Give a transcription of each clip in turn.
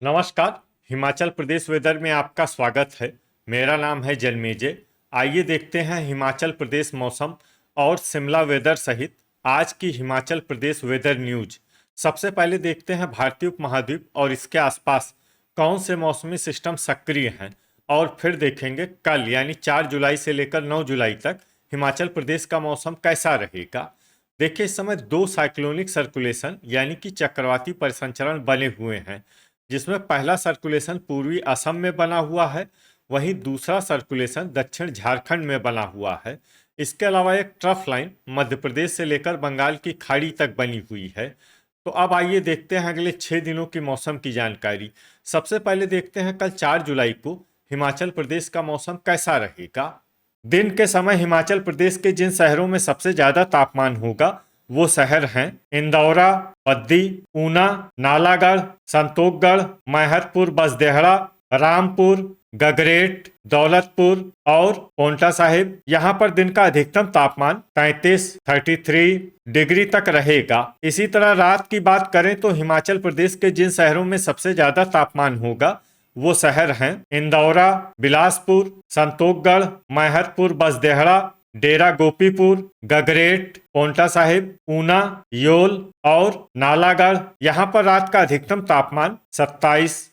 नमस्कार। हिमाचल प्रदेश वेदर में आपका स्वागत है। मेरा नाम है जन्मेजय। आइए देखते हैं हिमाचल प्रदेश मौसम और शिमला वेदर सहित आज की हिमाचल प्रदेश वेदर न्यूज। सबसे पहले देखते हैं भारतीय उपमहाद्वीप और इसके आसपास कौन से मौसमी सिस्टम सक्रिय हैं, और फिर देखेंगे कल यानी 4 जुलाई से लेकर 9 जुलाई तक हिमाचल प्रदेश का मौसम कैसा रहेगा। देखिए, इस समय दो साइक्लोनिक सर्कुलेशन यानी कि चक्रवाती परिसंचरण बने हुए हैं, जिसमें पहला सर्कुलेशन पूर्वी असम में बना हुआ है, वहीं दूसरा सर्कुलेशन दक्षिण झारखंड में बना हुआ है। इसके अलावा एक ट्रफ लाइन मध्य प्रदेश से लेकर बंगाल की खाड़ी तक बनी हुई है। तो अब आइए देखते हैं अगले 6 दिनों की मौसम की जानकारी। सबसे पहले देखते हैं कल 4 जुलाई को हिमाचल प्रदेश का मौसम कैसा रहेगा। दिन के समय हिमाचल प्रदेश के जिन शहरों में सबसे ज्यादा तापमान होगा वो शहर हैं इंदौरा, बद्दी, ऊना, नालागढ़, संतोखगढ़, मैहतपुर, बसदेहड़ा, रामपुर, गगरेट, दौलतपुर और पोंटा साहिब। यहाँ पर दिन का अधिकतम तापमान 33 डिग्री तक रहेगा। इसी तरह रात की बात करें तो हिमाचल प्रदेश के जिन शहरों में सबसे ज्यादा तापमान होगा वो शहर हैं इंदौरा, बिलासपुर, संतोखगढ़, मैहतपुर, बसदेहड़ा, डेरा गोपीपुर, गगरेट, पोंटा साहिब, ऊना, योल और नालागढ़। यहाँ पर रात का अधिकतम तापमान 27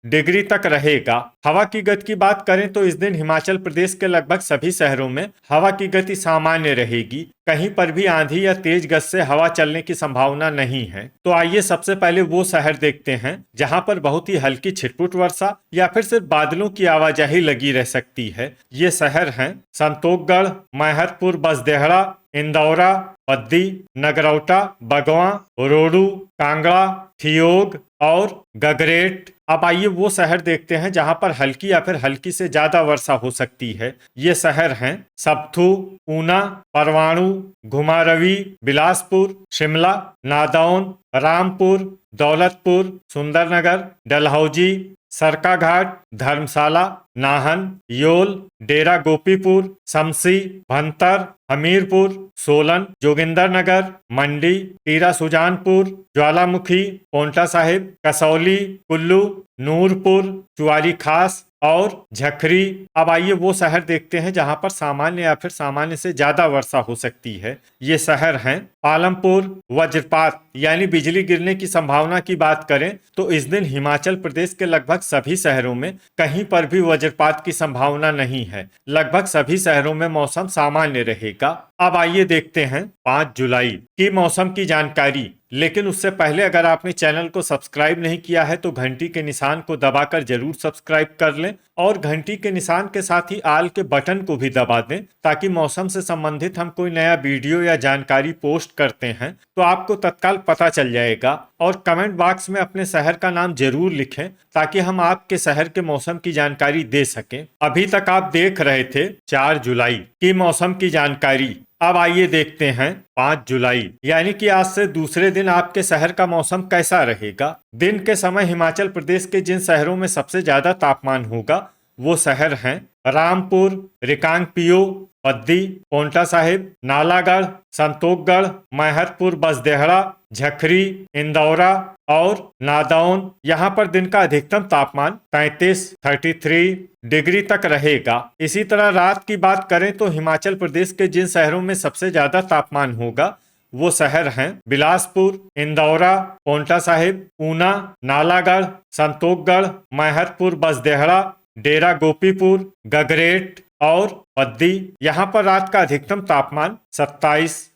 डिग्री तक रहेगा। हवा की गति की बात करें तो इस दिन हिमाचल प्रदेश के लगभग सभी शहरों में हवा की गति सामान्य रहेगी। कहीं पर भी आंधी या तेज गति से हवा चलने की संभावना नहीं है। तो आइए सबसे पहले वो शहर देखते हैं जहां पर बहुत ही हल्की छिटपुट वर्षा या फिर सिर्फ बादलों की आवाजाही लगी रह सकती है। ये शहर हैं संतोखगढ़, मैहतपुर, बसदेहड़ा, इंदौरा, बद्दी, नगरौटा, बगवां, रोडू, कांगड़ा, ठियोग और गगरेट। अब आइए वो शहर देखते हैं जहां पर हल्की या फिर हल्की से ज्यादा वर्षा हो सकती है। ये शहर हैं सबथू, ऊना, परवाणु, घुमारवी, बिलासपुर, शिमला, नादौन, रामपुर, दौलतपुर, सुंदरनगर, डलहौजी, सरकाघाट, धर्मशाला, नाहन, योल, डेरा गोपीपुर, शमसी, भंतर, हमीरपुर, सोलन, जोगिंदरनगर, मंडी, टीरा सुजानपुर, ज्वालामुखी, पोंटा साहिब, कसौली, कुल्लू, नूरपुर, चुआरी खास और झखरी। अब आइए वो शहर देखते हैं जहां पर सामान्य या फिर सामान्य से ज्यादा वर्षा हो सकती है। ये शहर हैं पालमपुर। वज्रपात यानी बिजली गिरने की संभावना की बात करें तो इस दिन हिमाचल प्रदेश के लगभग सभी शहरों में कहीं पर भी वज्रपात की संभावना नहीं है। लगभग सभी शहरों में मौसम सामान्य रहेगा। अब आइए देखते हैं 5 जुलाई की मौसम की जानकारी। लेकिन उससे पहले अगर आपने चैनल को सब्सक्राइब नहीं किया है तो घंटी के निशान को दबाकर जरूर सब्सक्राइब कर लें और घंटी के निशान के साथ ही आल के बटन को भी दबा दें, ताकि मौसम से संबंधित हम कोई नया वीडियो या जानकारी पोस्ट करते हैं तो आपको तत्काल पता चल जाएगा। और कमेंट बॉक्स में अपने शहर का नाम जरूर लिखें ताकि हम आपके शहर के मौसम की जानकारी दे सकें। अभी तक आप देख रहे थे 4 जुलाई की मौसम की जानकारी। अब आइए देखते हैं 5 जुलाई यानी कि आज से दूसरे दिन आपके शहर का मौसम कैसा रहेगा। दिन के समय हिमाचल प्रदेश के जिन शहरों में सबसे ज्यादा तापमान होगा वो शहर हैं रामपुर, रिकांगपिओ, बद्दी, पोंटा साहिब, नालागढ़, संतोखगढ़, मैहतपुर, बसदेहड़ा, झखरी, इंदौरा और नादौन। यहाँ पर दिन का अधिकतम तापमान 33 डिग्री तक रहेगा। इसी तरह रात की बात करें तो हिमाचल प्रदेश के जिन शहरों में सबसे ज्यादा तापमान होगा वो शहर हैं बिलासपुर, इंदौरा, पोंटा साहिब, ऊना, नालागढ़, संतोखगढ़, मैहतपुर, बसदेहड़ा, डेरा गोपीपुर, गगरेट और बद्दी। यहाँ पर रात का अधिकतम तापमान 27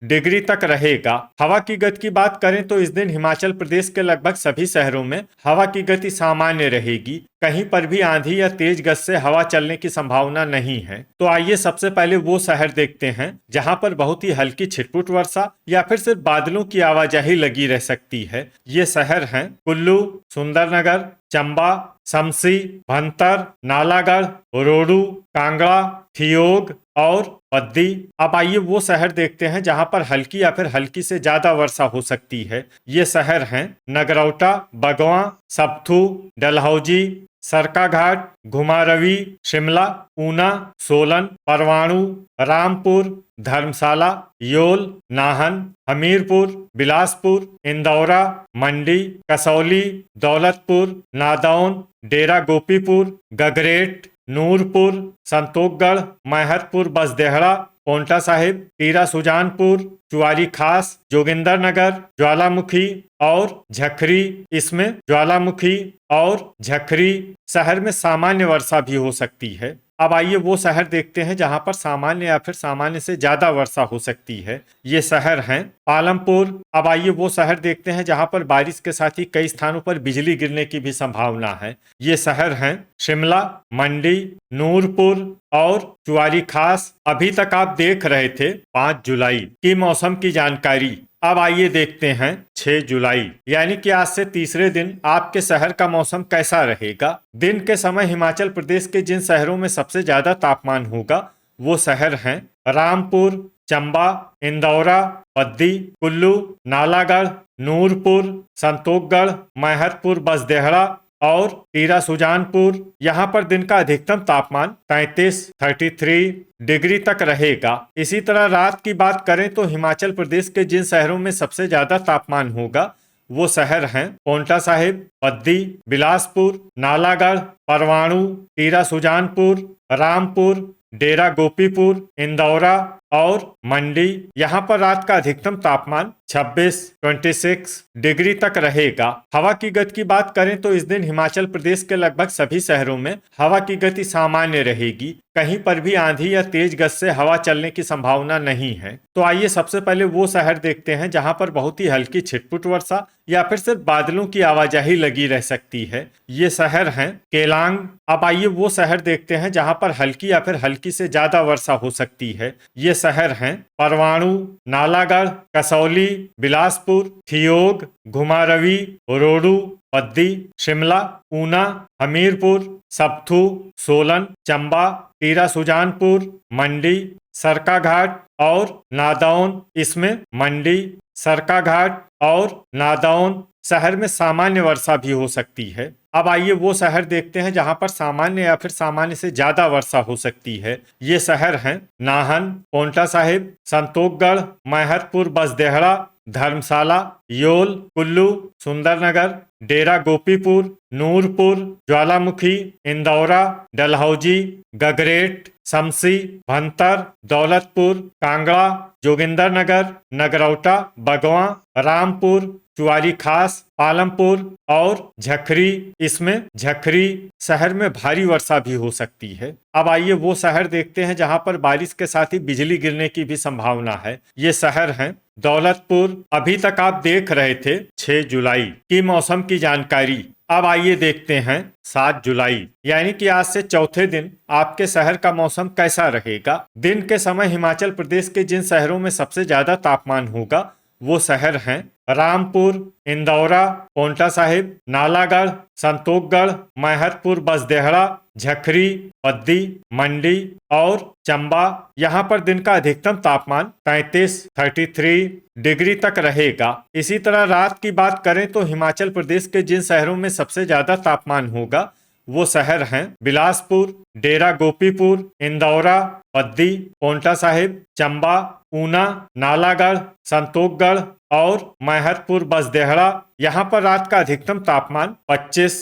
डिग्री तक रहेगा। हवा की गति की बात करें तो इस दिन हिमाचल प्रदेश के लगभग सभी शहरों में हवा की गति सामान्य रहेगी। कहीं पर भी आंधी या तेज गति से हवा चलने की संभावना नहीं है। तो आइए सबसे पहले वो शहर देखते हैं जहां पर बहुत ही हल्की छिटपुट वर्षा या फिर सिर्फ बादलों की आवाजाही लगी रह सकती है। ये शहर हैं कुल्लू, सुंदरनगर, चंबा, शमसी, भंतर, नालागढ़, रोडू, कांगड़ा, ठियोग और बद्दी। अब आइए वो शहर देखते हैं जहां पर हल्की या फिर हल्की से ज्यादा वर्षा हो सकती है। ये शहर हैं नगरौटा, बगवां, सबथू, डलहौजी, सरकाघाट, घुमारवी, शिमला, ऊना, सोलन, परवाणु, रामपुर, धर्मशाला, योल, नाहन, हमीरपुर, बिलासपुर, इंदौरा, मंडी, कसौली, दौलतपुर, नादौन, डेरा गोपीपुर, गगरेट, नूरपुर, संतोखगढ़, मैहतपुर बसदेहड़ा, पोंटा साहिब, टीरा सुजानपुर, चुआरी खास, जोगिंदरनगर, ज्वालामुखी और झखरी। इसमें ज्वालामुखी और झखरी शहर में सामान्य वर्षा भी हो सकती है। अब आइए वो शहर देखते हैं जहां पर सामान्य या फिर सामान्य से ज्यादा वर्षा हो सकती है। ये शहर हैं पालमपुर। अब आइए वो शहर देखते हैं जहां पर बारिश के साथ ही कई स्थानों पर बिजली गिरने की भी संभावना है। ये शहर हैं शिमला, मंडी, नूरपुर और चुआरी खास। अभी तक आप देख रहे थे 5 जुलाई की मौसम की जानकारी। अब आइए देखते हैं 6 जुलाई यानी कि आज से तीसरे दिन आपके शहर का मौसम कैसा रहेगा। दिन के समय हिमाचल प्रदेश के जिन शहरों में सबसे ज्यादा तापमान होगा वो शहर हैं रामपुर, चंबा, इंदौरा, पद्दी, कुल्लू, नालागढ़, नूरपुर, संतोखगढ़, मैहतपुर बसदेहड़ा और टीरा सुजानपुर। यहाँ पर दिन का अधिकतम तापमान 33 डिग्री तक रहेगा। इसी तरह रात की बात करें तो हिमाचल प्रदेश के जिन शहरों में सबसे ज्यादा तापमान होगा वो शहर हैं पोंटा साहिब, पद्दी, बिलासपुर, नालागढ़, परवाणु, टीरा सुजानपुर, रामपुर, डेरा गोपीपुर, इंदौरा और मंडी। यहाँ पर रात का अधिकतम तापमान 26 डिग्री तक रहेगा। हवा की गति की बात करें तो इस दिन हिमाचल प्रदेश के लगभग सभी शहरों में हवा की गति सामान्य रहेगी। कहीं पर भी आंधी या तेज गति से हवा चलने की संभावना नहीं है। तो आइए सबसे पहले वो शहर देखते हैं जहां पर बहुत ही हल्की छिटपुट वर्षा या फिर सिर्फ बादलों की आवाजाही लगी रह सकती है। ये शहर हैं केलांग। अब आइए वो शहर देखते हैं जहां पर हल्की या फिर हल्की से ज्यादा वर्षा हो सकती है। ये शहर हैं परवाणु, नालागढ़, कसौली, बिलासपुर, ठियोग, घुमारवी, रोडू, पद्दी, शिमला, ऊना, हमीरपुर, सप्थू, सोलन, चंबा, टीरा सुजानपुर, मंडी, सरकाघाट और नादौन। इसमें मंडी, सरकाघाट और नादौन शहर में सामान्य वर्षा भी हो सकती है। अब आइए वो शहर देखते हैं जहां पर सामान्य या फिर सामान्य से ज्यादा वर्षा हो सकती है। ये शहर हैं नाहन, पोंटा साहिब, संतोखगढ़, मैहतपुर बसदेहड़ा, धर्मशाला, योल, कुल्लू, सुंदरनगर, डेरा गोपीपुर, नूरपुर, ज्वालामुखी, इंदौरा, डलहौजी, गगरेट, शमसी, भंतर, दौलतपुर, कांगड़ा, जोगिंदरनगर, नगरौटा, बगवां, रामपुर, चुआरी खास, पालमपुर और झखरी। इसमें झखरी शहर में भारी वर्षा भी हो सकती है। अब आइए वो शहर देखते हैं जहां पर बारिश के साथ ही बिजली गिरने की भी संभावना है। ये शहर हैं दौलतपुर। अभी तक आप देख रहे थे 6 जुलाई की मौसम की जानकारी। अब आइए देखते हैं 7 जुलाई यानी कि आज से चौथे दिन आपके शहर का मौसम कैसा रहेगा। दिन के समय हिमाचल प्रदेश के जिन शहरों में सबसे ज्यादा तापमान होगा वो शहर हैं रामपुर, इंदौरा, पोंटा साहिब, नालागढ़, संतोखगढ़, मैहतपुर बसदेहड़ा, झखरी, पद्दी, मंडी और चंबा। यहाँ पर दिन का अधिकतम तापमान 33 डिग्री तक रहेगा। इसी तरह रात की बात करें तो हिमाचल प्रदेश के जिन शहरों में सबसे ज्यादा तापमान होगा वो शहर हैं बिलासपुर, डेरा गोपीपुर, इंदौरा, पद्दी, पोंटा साहिब, चंबा, ऊना, नालागढ़, संतोखगढ़ और मैहतपुर बसदेहड़ा। यहाँ पर रात का अधिकतम तापमान 25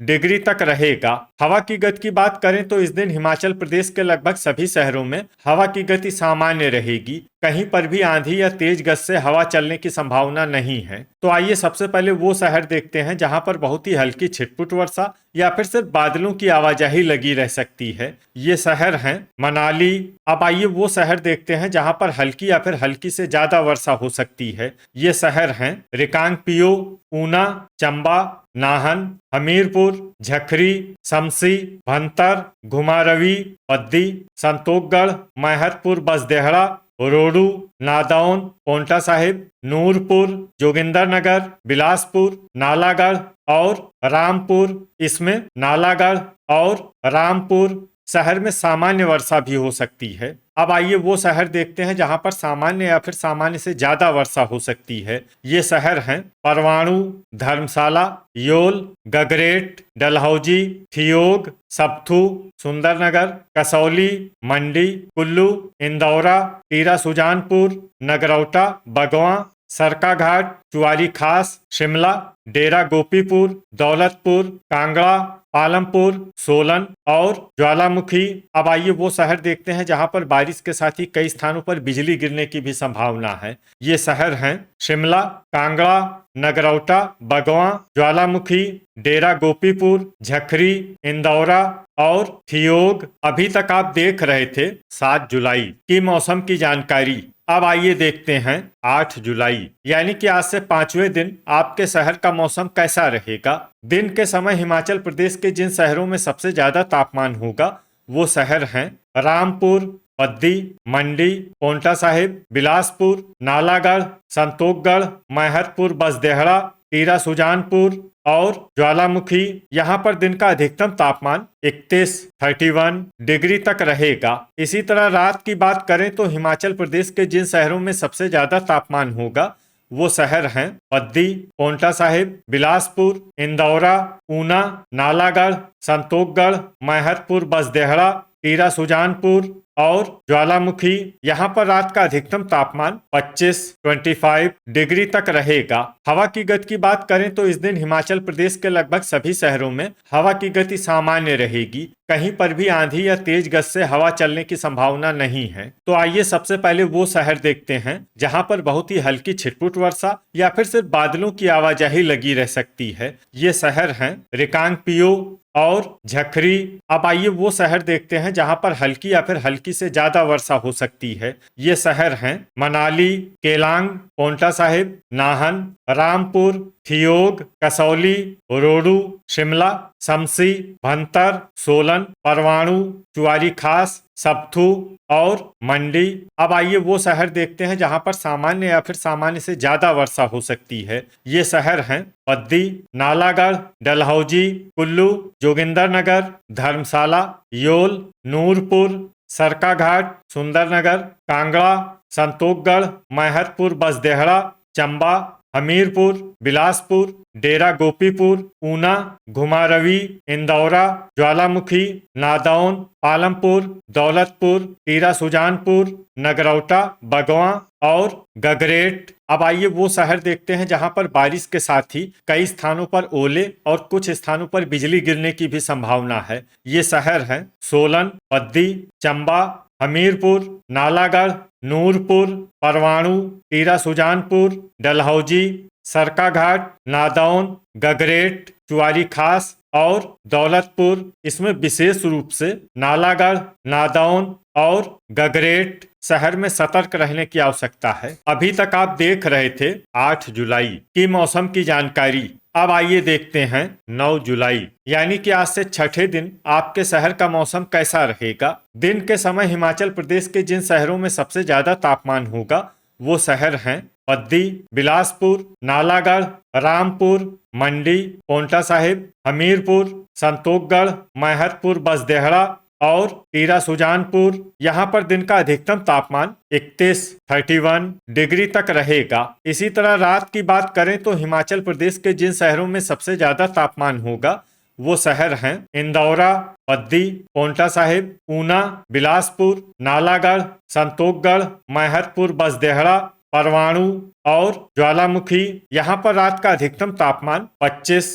डिग्री तक रहेगा। हवा की गति की बात करें तो इस दिन हिमाचल प्रदेश के लगभग सभी शहरों में हवा की गति सामान्य रहेगी। कहीं पर भी आंधी या तेज गति से हवा चलने की संभावना नहीं है। तो आइए सबसे पहले वो शहर देखते हैं जहां पर बहुत ही हल्की छिटपुट वर्षा या फिर सिर्फ बादलों की आवाजाही लगी रह सकती है। ये शहर हैं मनाली। अब आइए वो शहर देखते हैं जहां पर हल्की या फिर हल्की से ज्यादा वर्षा हो सकती है। ये शहर हैं रिकांगपिओ, ऊना, चंबा, नाहन, हमीरपुर, झखरी, शमसी, भंतर, घुमारवी, पद्दी, संतोखगढ़, मैहतपुर बसदेहड़ा, रोडू, नादौन, पोंटा साहिब, नूरपुर, जोगिंदरनगर, बिलासपुर, नालागढ़ और रामपुर। इसमें नालागढ़ और रामपुर शहर में सामान्य वर्षा भी हो सकती है। अब आइए वो शहर देखते हैं जहां पर सामान्य या फिर सामान्य से ज्यादा वर्षा हो सकती है। ये शहर हैं परवाणु, धर्मशाला, योल, गगरेट, डलहौजी, ठियोग, सप्थू, सुंदरनगर, कसौली, मंडी, कुल्लू, इंदौरा, टीरा सुजानपुर, नगरौटा, बगवां, सरकाघाट, चुआरी खास, शिमला, डेरा गोपीपुर, दौलतपुर, कांगड़ा, पालमपुर, सोलन और ज्वालामुखी। अब आइए वो शहर देखते हैं जहां पर बारिश के साथ ही कई स्थानों पर बिजली गिरने की भी संभावना है। ये शहर हैं शिमला, कांगड़ा, नगरौटा, बगवां, ज्वालामुखी, डेरा गोपीपुर, झखरी, इंदौरा और ठियोग। अभी तक आप देख रहे थे 7 जुलाई की मौसम की जानकारी। अब आइए देखते हैं 8 जुलाई यानी कि आज से 5वें दिन आपके शहर का मौसम कैसा रहेगा। दिन के समय हिमाचल प्रदेश के जिन शहरों में सबसे ज्यादा तापमान होगा वो शहर हैं रामपुर, पद्दी, मंडी, पोंटा साहिब, बिलासपुर, नालागढ़, संतोखगढ़, मैहतपुर, बसदेहड़ा, टीरा सुजानपुर और ज्वालामुखी। यहाँ पर दिन का अधिकतम तापमान 31 डिग्री तक रहेगा। इसी तरह रात की बात करें तो हिमाचल प्रदेश के जिन शहरों में सबसे ज्यादा तापमान होगा वो शहर हैं पद्दी, पोंटा साहिब, बिलासपुर, इंदौरा, ऊना, नालागढ़, संतोखगढ़, मैहतपुर, बसदेहड़ा, टीरा सुजानपुर और ज्वालामुखी। यहाँ पर रात का अधिकतम तापमान 25 डिग्री तक रहेगा। हवा की गति की बात करें तो इस दिन हिमाचल प्रदेश के लगभग सभी शहरों में हवा की गति सामान्य रहेगी। कहीं पर भी आंधी या तेज गति से हवा चलने की संभावना नहीं है। तो आइए सबसे पहले वो शहर देखते हैं जहां पर बहुत ही हल्की छिटपुट वर्षा या फिर सिर्फ बादलों की आवाजाही लगी रह सकती है। ये शहर हैं रिकांगपिओ और झखरी। अब आइए वो शहर देखते हैं जहां पर हल्की या फिर हल्की से ज्यादा वर्षा हो सकती है। ये शहर हैं मनाली, केलांग, पोंटा साहिब, नाहन, रामपुर, ठियोग, कसौली, रोडू, शिमला, शमसी, भंतर, सोलन, परवाणु, चुआरी खास, सप्थू और मंडी। अब आइए वो शहर देखते हैं जहां पर सामान्य या फिर सामान्य से ज्यादा वर्षा हो सकती है। ये शहर हैं पद्दी, नालागढ़, डलहौजी, कुल्लू, जोगिंदरनगर, धर्मशाला, योल, नूरपुर, सरकाघाट, सुंदरनगर, कांगड़ा, संतोखगढ़, मैहतपुर, बसदेहड़ा, चंबा, हमीरपुर, बिलासपुर, डेरा गोपीपुर, ऊना, घुमारवी, इंदौरा, ज्वालामुखी, नादौन, पालमपुर, दौलतपुर, टीरा सुजानपुर, नगरौटा, बगवां और गगरेट। अब आइए वो शहर देखते हैं जहां पर बारिश के साथ ही कई स्थानों पर ओले और कुछ स्थानों पर बिजली गिरने की भी संभावना है। ये शहर हैं सोलन, पद्दी, चंबा, हमीरपुर, नालागढ़, नूरपुर, परवाणु, टीरा सुजानपुर, डलहौजी, सरकाघाट, नादौन, गगरेट, चुआरी खास और दौलतपुर। इसमें विशेष रूप से नालागढ़, नादौन और गगरेट शहर में सतर्क रहने की आवश्यकता है। अभी तक आप देख रहे थे 8 जुलाई की मौसम की जानकारी। अब आइए देखते हैं 9 जुलाई यानी कि आज से छठे दिन आपके शहर का मौसम कैसा रहेगा। दिन के समय हिमाचल प्रदेश के जिन शहरों में सबसे ज्यादा तापमान होगा वो शहर हैं पद्दी, बिलासपुर, नालागढ़, रामपुर, मंडी, पोंटा साहिब, हमीरपुर, संतोखगढ़, मैहतपुर, बसदेहड़ा और टीरा सुजानपुर। यहाँ पर दिन का अधिकतम तापमान 31 डिग्री तक रहेगा। इसी तरह रात की बात करें तो हिमाचल प्रदेश के जिन शहरों में सबसे ज्यादा तापमान होगा वो शहर हैं इंदौरा, पद्दी, पोंटा साहिब, ऊना, बिलासपुर, नालागढ़, संतोखगढ़, मैहतपुर, बसदेहड़ा, परवाणु और ज्वालामुखी। यहाँ पर रात का अधिकतम तापमान 25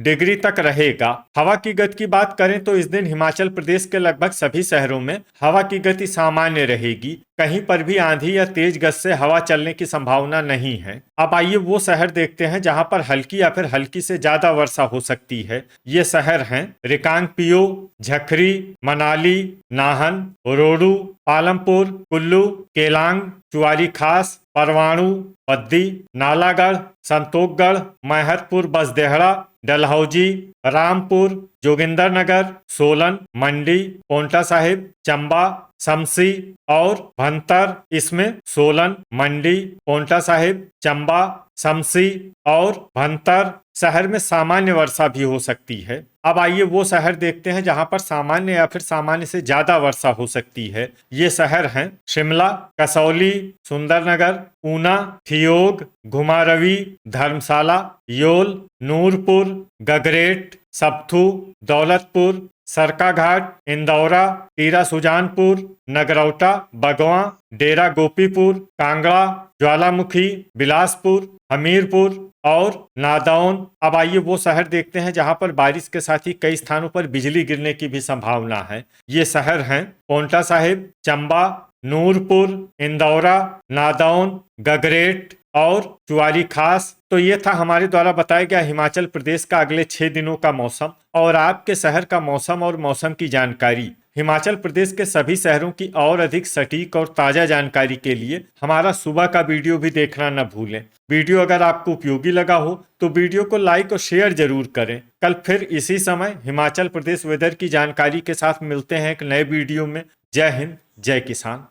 डिग्री तक रहेगा। हवा की गति की बात करें तो इस दिन हिमाचल प्रदेश के लगभग सभी शहरों में हवा की गति सामान्य रहेगी। कहीं पर भी आंधी या तेज गति से हवा चलने की संभावना नहीं है। अब आइए वो शहर देखते हैं जहां पर हल्की या फिर हल्की से ज्यादा वर्षा हो सकती है। ये शहर हैं रिकांगपिओ, झखरी, मनाली, नाहन, रोडू, पालमपुर, कुल्लू, केलांग, चुआरी खास, परवाणु, पद्दी, नालागढ़, संतोखगढ़, मैहतपुर, बसदेहड़ा, डलहौजी, रामपुर, जोगिंदरनगर, सोलन, मंडी, पोंटा साहिब, चंबा, शमसी और भंतर। इसमें सोलन, मंडी, पोंटा साहिब, चंबा, शमसी और भंतर शहर में सामान्य वर्षा भी हो सकती है। अब आइए वो शहर देखते हैं जहां पर सामान्य या फिर सामान्य से ज्यादा वर्षा हो सकती है। ये शहर हैं शिमला, कसौली, सुंदरनगर, ऊना, ठियोग, घुमारवी, धर्मशाला, योल, नूरपुर, गगरेट, सप्थू, दौलतपुर, सरकाघाट, इंदौरा, टीरा सुजानपुर, नगरौटा, बगवां, डेरा गोपीपुर, कांगड़ा, ज्वालामुखी, बिलासपुर, हमीरपुर और नादौन। अब आइए वो शहर देखते हैं जहां पर बारिश के साथ ही कई स्थानों पर बिजली गिरने की भी संभावना है। ये शहर हैं पोंटा साहिब, चंबा, नूरपुर, इंदौरा, नादौन, गगरेट और चुआरी खास। तो ये था हमारे द्वारा बताया गया हिमाचल प्रदेश का अगले 6 दिनों का मौसम और आपके शहर का मौसम और मौसम की जानकारी। हिमाचल प्रदेश के सभी शहरों की और अधिक सटीक और ताजा जानकारी के लिए हमारा सुबह का वीडियो भी देखना न भूलें। वीडियो अगर आपको उपयोगी लगा हो तो वीडियो को लाइक और शेयर जरूर करें। कल फिर इसी समय हिमाचल प्रदेश वेदर की जानकारी के साथ मिलते हैं एक नए वीडियो में। जय हिंद, जय किसान।